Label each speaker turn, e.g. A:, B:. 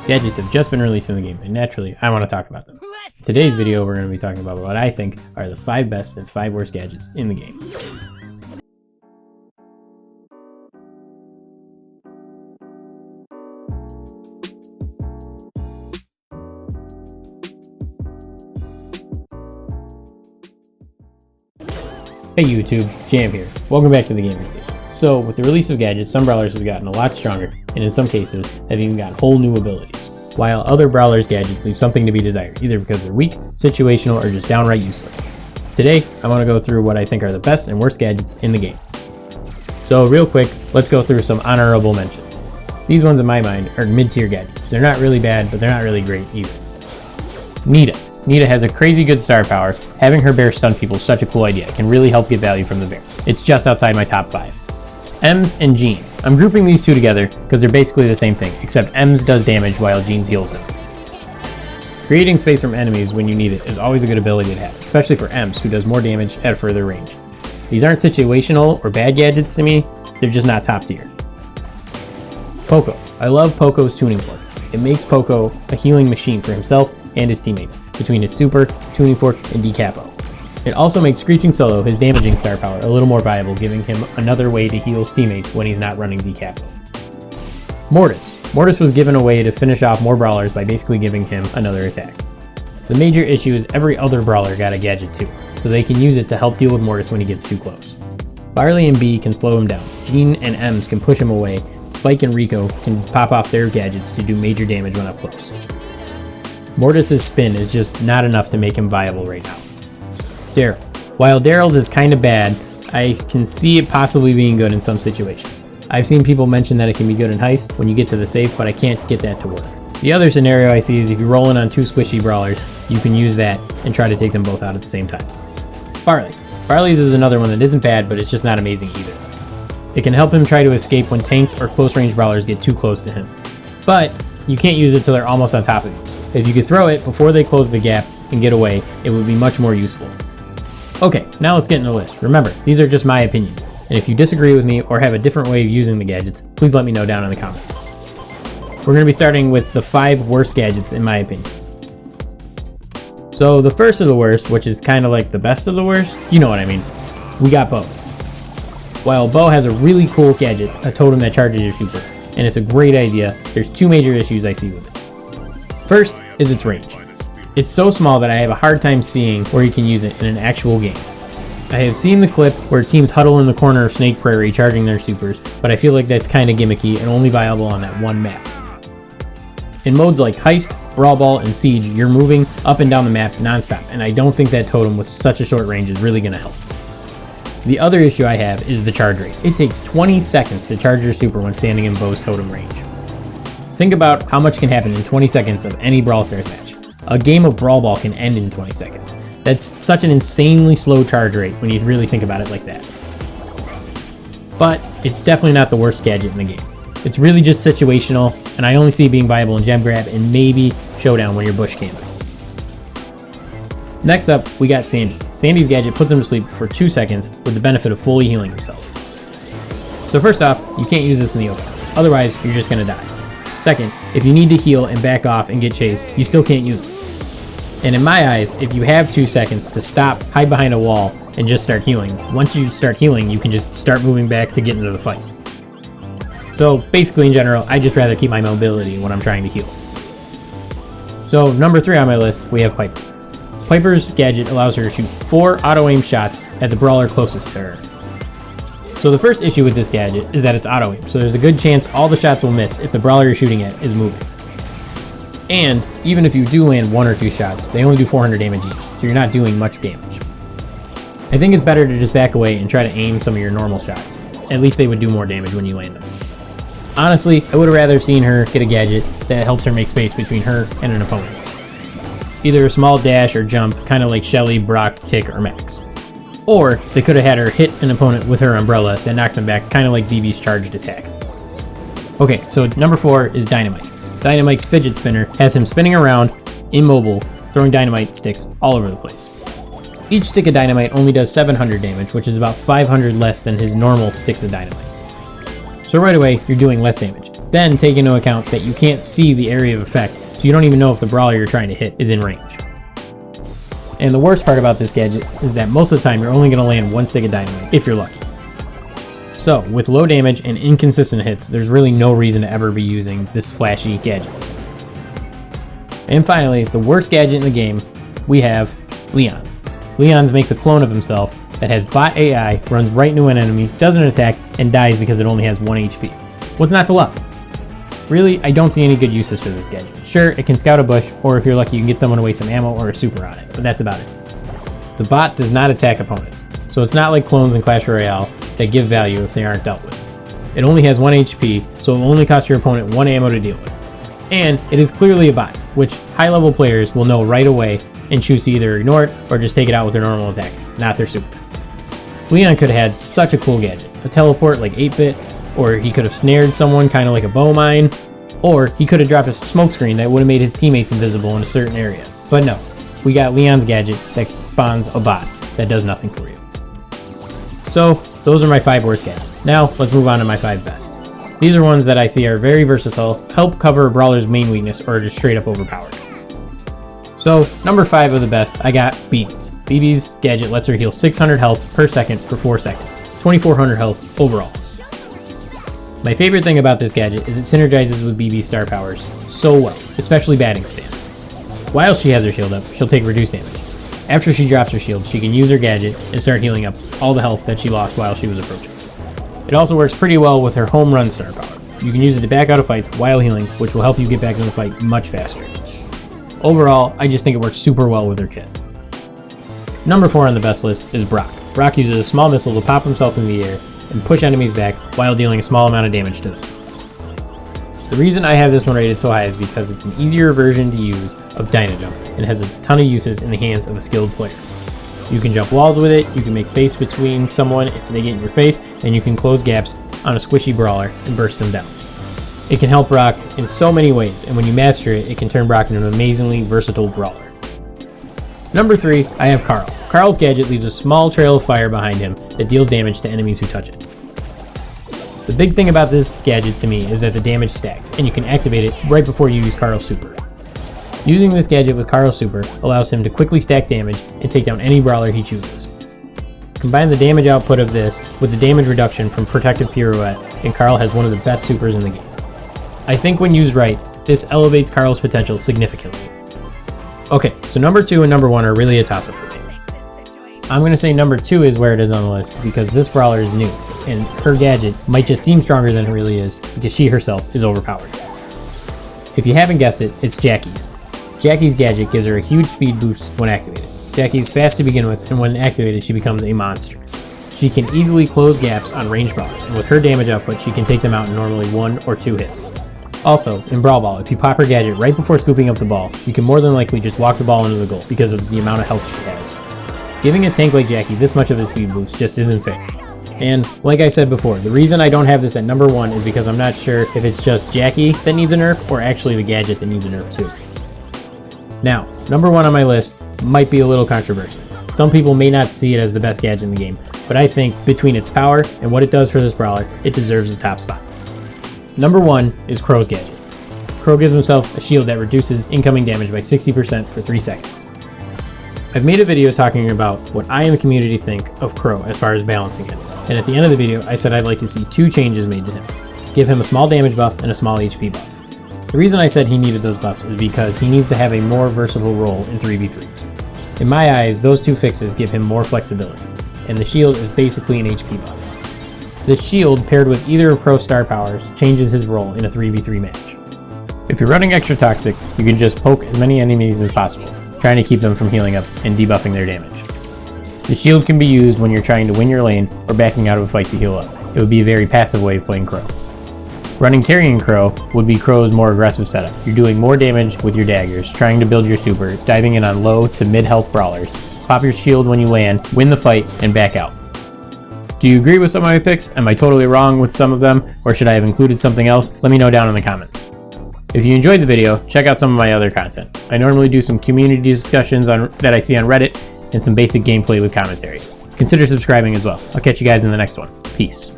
A: Gadgets have just been released in the game, and naturally, I want to talk about them. Today's video, we're going to be talking about what I think are the 5 best and 5 worst gadgets in the game. Hey YouTube, Jam here. Welcome back to the Gaming Station. So, with the release of Gadget, some brawlers have gotten a lot stronger, and in some cases, have even got whole new abilities. While other brawlers' gadgets leave something to be desired, either because they're weak, situational, or just downright useless. Today, I want to go through what I think are the best and worst gadgets in the game. So real quick, let's go through some honorable mentions. These ones in my mind are mid-tier gadgets. They're not really bad, but they're not really great either. Nita. Nita has a crazy good star power. Having her bear stun people is such a cool idea. It can really help get value from the bear. It's just outside my top 5. Ems and Jean. I'm grouping these two together because they're basically the same thing, except Ems does damage while Jean heals him. Creating space from enemies when you need it is always a good ability to have, especially for Ems, who does more damage at further range. These aren't situational or bad gadgets to me, they're just not top tier. Poco. I love Poco's tuning fork. It makes Poco a healing machine for himself and his teammates, between his super, tuning fork, and decapo. It also makes Screeching Solo, his damaging star power, a little more viable, giving him another way to heal teammates when he's not running decapo. Mortis. Mortis was given a way to finish off more brawlers by basically giving him another attack. The major issue is every other brawler got a gadget too, so they can use it to help deal with Mortis when he gets too close. Barley and Bee can slow him down, Jean and Ems can push him away, Spike and Rico can pop off their gadgets to do major damage when up close. Mortis' spin is just not enough to make him viable right now. Daryl. While Daryl's is kinda bad, I can see it possibly being good in some situations. I've seen people mention that it can be good in Heist when you get to the safe, but I can't get that to work. The other scenario I see is if you're rolling on 2 squishy brawlers, you can use that and try to take them both out at the same time. Barley. Barley's is another one that isn't bad, but it's just not amazing either. It can help him try to escape when tanks or close range brawlers get too close to him. But you can't use it till they're almost on top of you. If you could throw it before they close the gap and get away, it would be much more useful. Okay, now let's get in the list. Remember, these are just my opinions, and if you disagree with me or have a different way of using the gadgets, please let me know down in the comments. We're going to be starting with the 5 worst gadgets in my opinion. So the first of the worst, which is kind of like the best of the worst, you know what I mean. We got Bo. While Bo has a really cool gadget, a totem that charges your super, and it's a great idea, there's 2 major issues I see with it. First is its range. It's so small that I have a hard time seeing where you can use it in an actual game. I have seen the clip where teams huddle in the corner of Snake Prairie charging their supers, but I feel like that's kinda gimmicky and only viable on that one map. In modes like Heist, Brawl Ball, and Siege, you're moving up and down the map non-stop, and I don't think that totem with such a short range is really gonna help. The other issue I have is the charge rate. It takes 20 seconds to charge your super when standing in Bo's totem range. Think about how much can happen in 20 seconds of any Brawl Stars match. A game of Brawl Ball can end in 20 seconds. That's such an insanely slow charge rate when you really think about it like that. But it's definitely not the worst gadget in the game. It's really just situational, and I only see it being viable in Gem Grab and maybe Showdown when you're bush camping. Next up, we got Sandy. Sandy's gadget puts him to sleep for 2 seconds with the benefit of fully healing himself. So first off, you can't use this in the open. Otherwise, you're just gonna die. Second, if you need to heal and back off and get chased, you still can't use it. And in my eyes, if you have 2 seconds to stop, hide behind a wall, and just start healing, once you start healing, you can just start moving back to get into the fight. So basically in general, I just rather keep my mobility when I'm trying to heal. So number 3 on my list, we have Piper. Piper's gadget allows her to shoot 4 auto-aim shots at the brawler closest to her. So the first issue with this gadget is that it's auto-aim, so there's a good chance all the shots will miss if the brawler you're shooting at is moving. And even if you do land 1 or 2 shots, they only do 400 damage each, so you're not doing much damage. I think it's better to just back away and try to aim some of your normal shots. At least they would do more damage when you land them. Honestly, I would have rather seen her get a gadget that helps her make space between her and an opponent. Either a small dash or jump, kind of like Shelly, Brock, Tick, or Max. Or they could have had her hit an opponent with her umbrella that knocks him back, kind of like BB's charged attack. Okay, so number 4 is Dynamite. Dynamite's fidget spinner has him spinning around, immobile, throwing dynamite sticks all over the place. Each stick of dynamite only does 700 damage, which is about 500 less than his normal sticks of dynamite. So right away, you're doing less damage. Then take into account that you can't see the area of effect, so you don't even know if the brawler you're trying to hit is in range. And the worst part about this gadget is that most of the time you're only going to land one stick of dynamite, if you're lucky. So, with low damage and inconsistent hits, there's really no reason to ever be using this flashy gadget. And finally, the worst gadget in the game, we have Leon's. Leon's makes a clone of himself that has bot AI, runs right into an enemy, doesn't attack, and dies because it only has 1 HP. What's not to love? Really, I don't see any good uses for this gadget. Sure, it can scout a bush, or if you're lucky you can get someone to waste some ammo or a super on it, but that's about it. The bot does not attack opponents, so it's not like clones in Clash Royale that give value if they aren't dealt with. It only has 1 HP, so it will only cost your opponent 1 ammo to deal with. And it is clearly a bot, which high-level players will know right away and choose to either ignore it or just take it out with their normal attack, not their super. Leon could have had such a cool gadget, a teleport like 8-bit, or he could have snared someone kind of like a bow mine, or he could have dropped a smoke screen that would have made his teammates invisible in a certain area. But no, we got Leon's gadget that spawns a bot that does nothing for you. So those are my 5 worst gadgets. Now let's move on to my 5 best. These are ones that I see are very versatile, help cover a brawler's main weakness, or are just straight up overpowered. So number 5 of the best, I got BB's. BB's gadget lets her heal 600 health per second for 4 seconds, 2400 health overall. My favorite thing about this gadget is it synergizes with BB's star powers so well, especially batting stance. While she has her shield up, she'll take reduced damage. After she drops her shield, she can use her gadget and start healing up all the health that she lost while she was approaching. It also works pretty well with her home run star power. You can use it to back out of fights while healing, which will help you get back into the fight much faster. Overall, I just think it works super well with her kit. Number 4 on the best list is Brock. Brock uses a small missile to pop himself in the air and push enemies back while dealing a small amount of damage to them. The reason I have this one rated so high is because it's an easier version to use of Dyna Jump and has a ton of uses in the hands of a skilled player. You can jump walls with it, you can make space between someone if they get in your face, and you can close gaps on a squishy brawler and burst them down. It can help Brock in so many ways, and when you master it, it can turn Brock into an amazingly versatile brawler. Number 3, I have Carl. Carl's gadget leaves a small trail of fire behind him that deals damage to enemies who touch it. The big thing about this gadget to me is that the damage stacks, and you can activate it right before you use Carl's super. Using this gadget with Carl's super allows him to quickly stack damage and take down any brawler he chooses. Combine the damage output of this with the damage reduction from Protective Pirouette, and Carl has one of the best supers in the game. I think when used right, this elevates Carl's potential significantly. Okay, so number 2 and number 1 are really a toss-up for me. I'm going to say number 2 is where it is on the list because this brawler is new, and her gadget might just seem stronger than it really is because she herself is overpowered. If you haven't guessed it, it's Jackie's. Jackie's gadget gives her a huge speed boost when activated. Jackie is fast to begin with, and when activated she becomes a monster. She can easily close gaps on ranged brawlers, and with her damage output she can take them out in normally 1 or 2 hits. Also, in Brawl Ball, if you pop her gadget right before scooping up the ball, you can more than likely just walk the ball into the goal because of the amount of health she has. Giving a tank like Jackie this much of a speed boost just isn't fair. And, like I said before, the reason I don't have this at number 1 is because I'm not sure if it's just Jackie that needs a nerf or actually the gadget that needs a nerf too. Now, number 1 on my list might be a little controversial. Some people may not see it as the best gadget in the game, but I think between its power and what it does for this brawler, it deserves the top spot. Number 1 is Crow's gadget. Crow gives himself a shield that reduces incoming damage by 60% for 3 seconds. I've made a video talking about what I and the community think of Crow as far as balancing him, and at the end of the video I said I'd like to see 2 changes made to him. Give him a small damage buff and a small HP buff. The reason I said he needed those buffs is because he needs to have a more versatile role in 3v3s. In my eyes, those 2 fixes give him more flexibility, and the shield is basically an HP buff. The shield, paired with either of Crow's star powers, changes his role in a 3v3 match. If you're running extra toxic, you can just poke as many enemies as possible, trying to keep them from healing up and debuffing their damage. The shield can be used when you're trying to win your lane or backing out of a fight to heal up. It would be a very passive way of playing Crow. Running Carrying Crow would be Crow's more aggressive setup. You're doing more damage with your daggers, trying to build your super, diving in on low to mid health brawlers, pop your shield when you land, win the fight, and back out. Do you agree with some of my picks? Am I totally wrong with some of them? Or should I have included something else? Let me know down in the comments. If you enjoyed the video, check out some of my other content. I normally do some community discussions that I see on Reddit and some basic gameplay with commentary. Consider subscribing as well. I'll catch you guys in the next one. Peace.